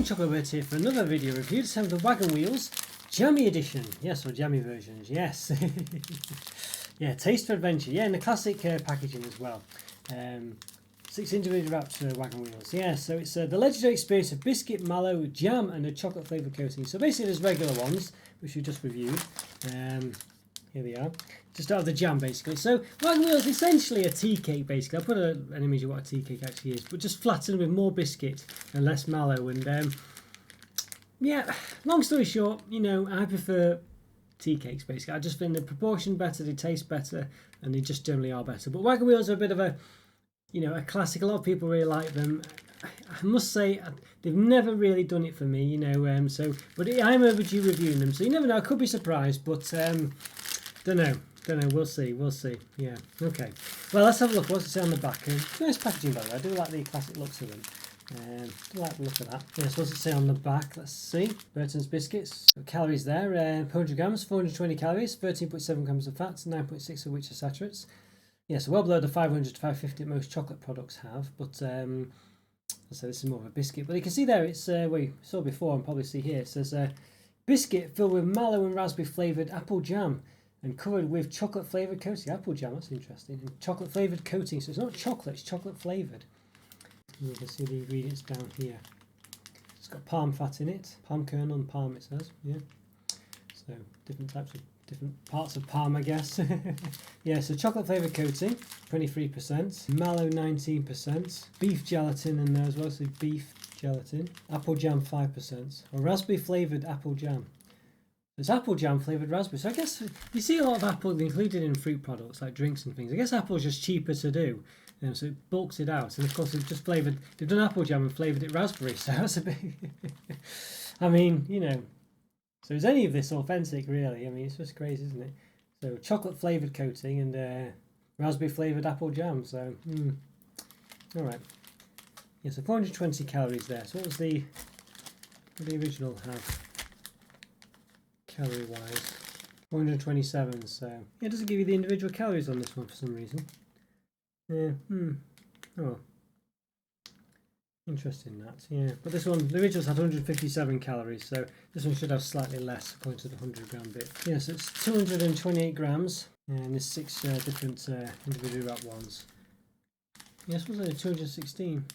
morning, Chocolo Roberto here for another video review. This time the Wagon Wheels Jammie edition. Yes, or Jammie versions, yes. Yeah, Taste for Adventure. Yeah, in the classic packaging as well. 6 individually wrapped Wagon Wheels. Yeah, so it's the legendary experience of biscuit, mallow, jam and a chocolate flavoured coating. So basically there's regular ones, which we just reviewed. Here they are. Just out of the jam, basically. So Wagon Wheel is essentially a tea cake, basically. I'll put an image of what a tea cake actually is, but just flattened with more biscuit and less mallow. And yeah, long story short, you know, I prefer tea cakes, basically. I just think the proportion better, they taste better, and they just generally are better. But Wagon Wheels are a bit of a, you know, a classic. A lot of people really like them. I must say they've never really done it for me, you know. But I'm overdue reviewing them, so you never know. I could be surprised, but don't know. We'll see. Yeah. Okay. Well, let's have a look. What's it say on the back? Nice packaging, by the way. I do like the classic looks of them. Do like the look of that. Yes. What's it say on the back? Let's see. Burton's biscuits. So calories there. 100 grams, 420 calories, 13.7 grams of fat, 9.6 of which are saturates. Yes, well below the 500 to 550 that most chocolate products have. But so this is more of a biscuit. But you can see there, it's we saw before and probably see here. It says biscuit filled with mallow and raspberry flavoured apple jam and covered with chocolate flavoured coating. Apple jam, that's interesting. And chocolate flavoured coating. So it's not chocolate, it's chocolate flavoured. You can see the ingredients down here. It's got palm fat in it, palm kernel and palm, it says. Yeah. So different types of different parts of palm, I guess. Yeah, so chocolate flavoured coating, 23%, mallow 19%, beef gelatin in there as well, so beef gelatin, apple jam 5%, or raspberry flavoured apple jam. There's apple jam flavoured raspberry. So I guess you see a lot of apple included in fruit products like drinks and things. I guess apple's just cheaper to do, so it bulks it out. And of course they've just flavoured, they've done apple jam and flavoured it raspberry. So that's a bit, I mean, you know, so is any of this authentic really? I mean, it's just crazy, isn't it? So chocolate flavoured coating and raspberry flavoured apple jam. So, all right. Yeah, so 420 calories there. So what did the original have? Calorie wise, 427. So yeah, it doesn't give you the individual calories on this one for some reason. Yeah. Oh, interesting that. Yeah, but this one, the originals had 157 calories, so this one should have slightly less according to the 100 gram bit. Yeah, so it's 228 grams, and there's 6 different individually wrapped ones. Yes, was it 216?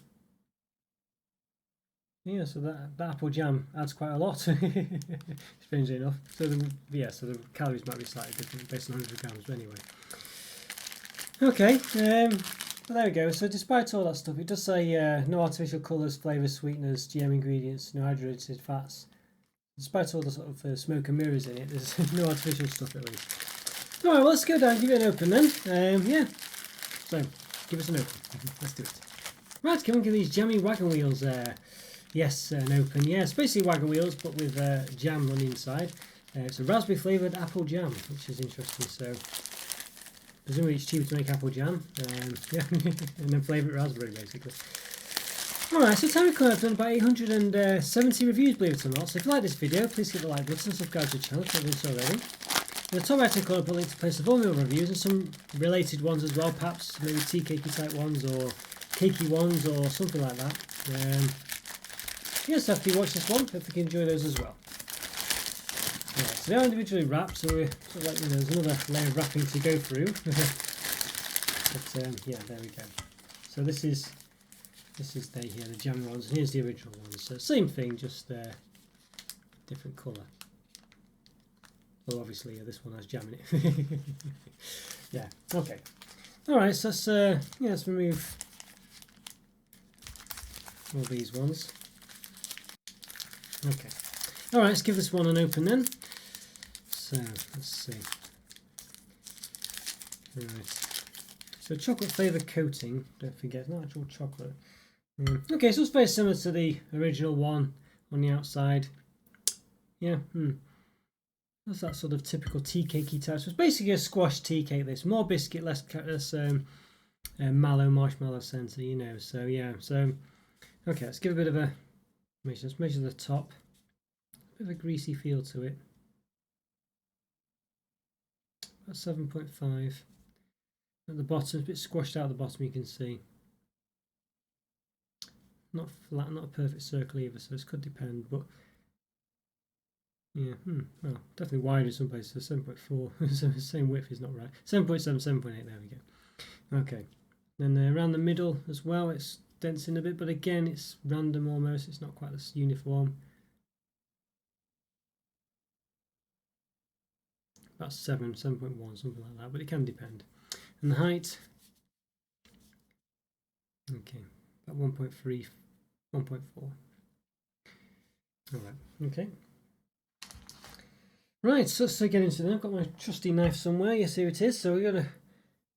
Yeah, so that apple jam adds quite a lot, strangely enough. So the calories might be slightly different based on 100 grams, but anyway. Okay, well, there we go. So despite all that stuff, it does say no artificial colours, flavours, sweeteners, GM ingredients, no hydrogenated fats. Despite all the sort of smoke and mirrors in it, there's no artificial stuff at least. Alright, well, let's go down and give it an open then. Yeah, so give us an open. Let's do it. Right, come on, give these Jammie Wagon Wheels yes, an open. Yeah, it's basically Wagon Wheels, but with jam on the inside. It's a raspberry flavoured apple jam, which is interesting. So, presumably it's cheaper to make apple jam. Yeah, and then flavour it raspberry, basically. Alright, so time I've done about 870 reviews, believe it or not. So if you like this video, please hit the like button and subscribe to the channel if you haven't done so already. In the top right hand corner, I'll put a link to place of all my other reviews and some related ones as well, perhaps maybe tea cakey type ones or cakey ones or something like that. Yes, after you watch this one, hope you can enjoy those as well. Right, so they are individually wrapped, so we're sort of like, you know, there's another layer of wrapping to go through. But yeah, there we go. So this is they here, the Jammie ones, and here's the original ones. So same thing, just different colour. Well, obviously this one has jam in it. Yeah. Okay. All right. So let's yeah, let's remove all these ones. Okay. Alright, let's give this one an open then. So, let's see. Right. So, chocolate flavoured coating, don't forget, not actual chocolate. Okay, so it's very similar to the original one on the outside. Yeah, that's that sort of typical tea cakey type. So, it's basically a squash tea cake, this. More biscuit, less mallow, marshmallow centre, you know. So, yeah, so, okay, let's give a bit of a let's measure the top. A bit of a greasy feel to it. About 7.5. At the bottom, it's a bit squashed out at the bottom, you can see. not flat, not a perfect circle either, so this could depend, but yeah, well, definitely wider in some places, so 7.4, so the same width is not right. 7.7, 7.8, there we go. Okay, then around the middle as well, it's dense in a bit, but again, it's random almost, it's not quite as uniform. About 7, 7.1, something like that, but it can depend. And the height, okay, about 1.3, 1.4. All right, okay. Right, so let's get into that. I've got my trusty knife somewhere. Yes, here it is. So we're gonna,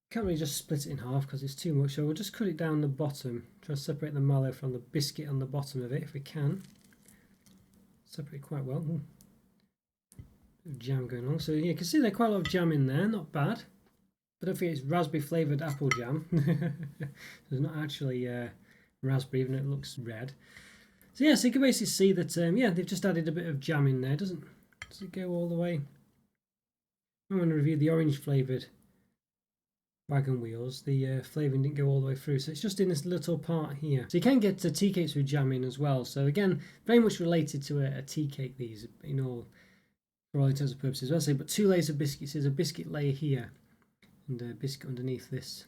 can't really just split it in half because it's too much. So we'll just cut it down the bottom. Try to separate the mallow from the biscuit on the bottom of it if we can. Separate quite well. Ooh. Bit of jam going on. So yeah, you can see there's quite a lot of jam in there. Not bad. But I think it's raspberry flavoured apple jam. There's not actually raspberry, even though it looks red. So yeah, so you can basically see that yeah, they've just added a bit of jam in there. Does it go all the way? I want to review the orange flavoured wagon wheels. The flavouring didn't go all the way through, so it's just in this little part here. So you can get tea cakes with jam in as well. So again, very much related to a tea cake. These, in all, for all intents and purposes, I'll say. But 2 layers of biscuits. There's a biscuit layer here, and a biscuit underneath this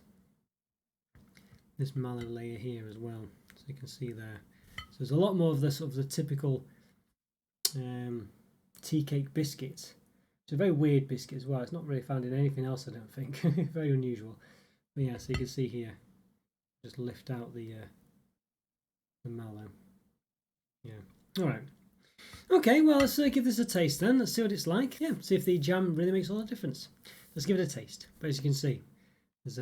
mallow layer here as well. So you can see there. So there's a lot more of the sort of the typical tea cake biscuits. It's a very weird biscuit as well. It's not really found in anything else, I don't think. Very unusual. But yeah, so you can see here, just lift out the mallow. Yeah. All right. Okay. Well, let's give this a taste then. Let's see what it's like. Yeah. See if the jam really makes all the difference. Let's give it a taste. But as you can see, there's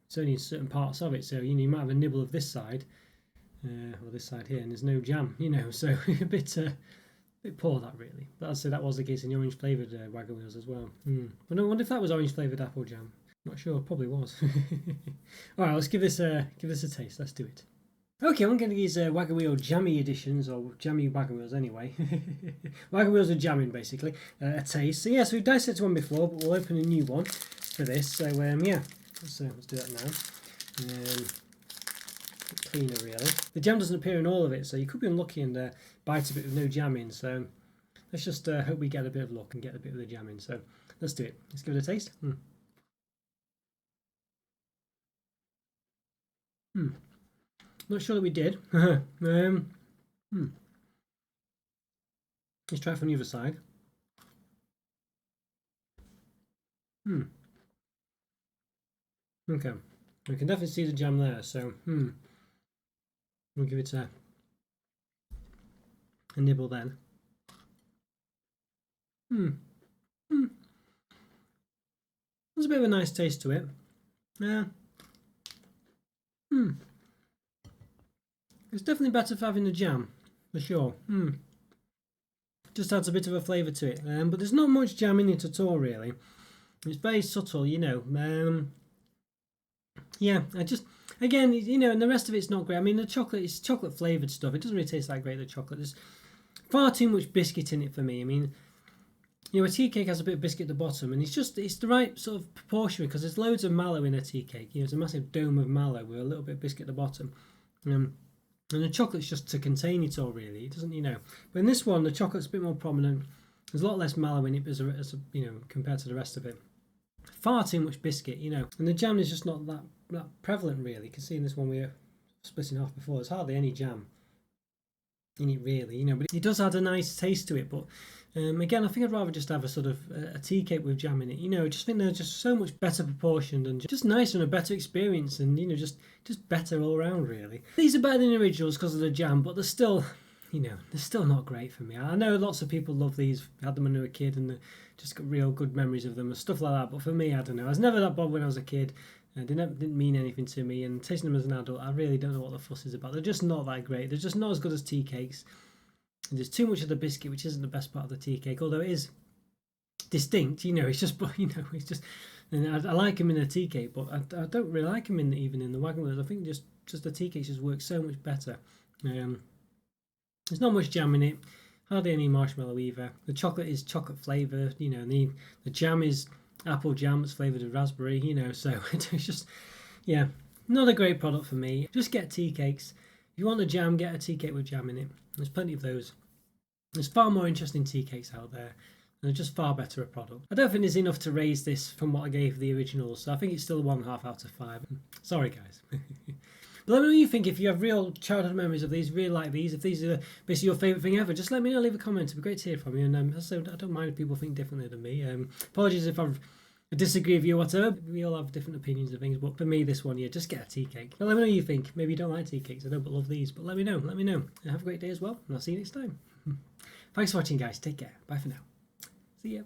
it's only in certain parts of it. So you know, you might have a nibble of this side, or this side here, and there's no jam. You know, so a bit poor that really. But I'd say that was the case in the orange flavoured wagon wheels as well. But I wonder if that was orange flavoured apple jam. Not sure, probably was. All right, let's give this a taste. Let's do it. Okay, I'm going to use Wagon Wheel Jammie editions, or Jammie Wagon Wheels anyway. Wagon Wheels are jamming basically. A taste. So yeah, so we've dissected one before, but we'll open a new one for this. So yeah, let's do that now. Cleaner really. The jam doesn't appear in all of it, so you could be unlucky and bite a bit with no jam in. So let's just hope we get a bit of luck and get a bit of the jam in. So let's do it. Let's give it a taste. Not sure that we did. Let's try from the other side. Okay, we can definitely see the jam there. So we'll give it a nibble then. There's a bit of a nice taste to it. Yeah. It's definitely better for having the jam, for sure. Just adds a bit of a flavour to it. But there's not much jam in it at all, really. It's very subtle, you know. Yeah, again, you know, and the rest of it's not great. I mean, the chocolate is chocolate flavoured stuff. It doesn't really taste that great, the chocolate. There's far too much biscuit in it for me. I mean, you know, a tea cake has a bit of biscuit at the bottom, and it's the right sort of proportion because there's loads of mallow in a tea cake. You know, it's a massive dome of mallow with a little bit of biscuit at the bottom. And the chocolate's just to contain it all, really. It doesn't, you know. But in this one, the chocolate's a bit more prominent. There's a lot less mallow in it, as you know, compared to the rest of it. Far too much biscuit, you know. And the jam is just not that prevalent, really. You can see in this one we're splitting half before. There's hardly any jam in it, really, you know. But it does add a nice taste to it. But again, I think I'd rather just have a sort of a tea cake with jam in it. You know, I just think they're just so much better proportioned and just nicer and a better experience, and you know, just better all around, really. These are better than the originals because of the jam, but they're still, you know, they're still not great for me. I know lots of people love these, had them when they were a kid, and just got real good memories of them and stuff like that. But for me, I don't know. I was never that bothered when I was a kid. They didn't mean anything to me, and tasting them as an adult, I really don't know what the fuss is about. They're just not that great. They're just not as good as tea cakes. And there's too much of the biscuit, which isn't the best part of the tea cake, although it is distinct. You know, it's just, you know, it's just. And I like them in a tea cake, but I don't really like them even in the wagon wheels. I think just the tea cakes just work so much better. There's not much jam in it, hardly any marshmallow either. The chocolate is chocolate flavour, you know, and the jam is apple jam that's flavoured with raspberry, you know, so it's just, yeah, not a great product for me. Just get tea cakes you want a jam, get a tea cake with jam in it. There's plenty of those. There's far more interesting tea cakes out there. They're just far better a product. I don't think there's enough to raise this from what I gave the original, so I think it's still 1.5 out of 5. Sorry, guys. But let me know what you think. If you have real childhood memories of these, really like these, if these are basically your favourite thing ever, just let me know, leave a comment. It'd be great to hear from you. And also, I don't mind if people think differently than me. Apologies if I disagree with you or whatever. We all have different opinions of things, but for me, this one, yeah, just get a tea cake. But let me know what you think. Maybe you don't like tea cakes, I don't, but love these. But let me know. And have a great day as well, and I'll see you next time. Thanks for watching, guys. Take care. Bye for now. See ya.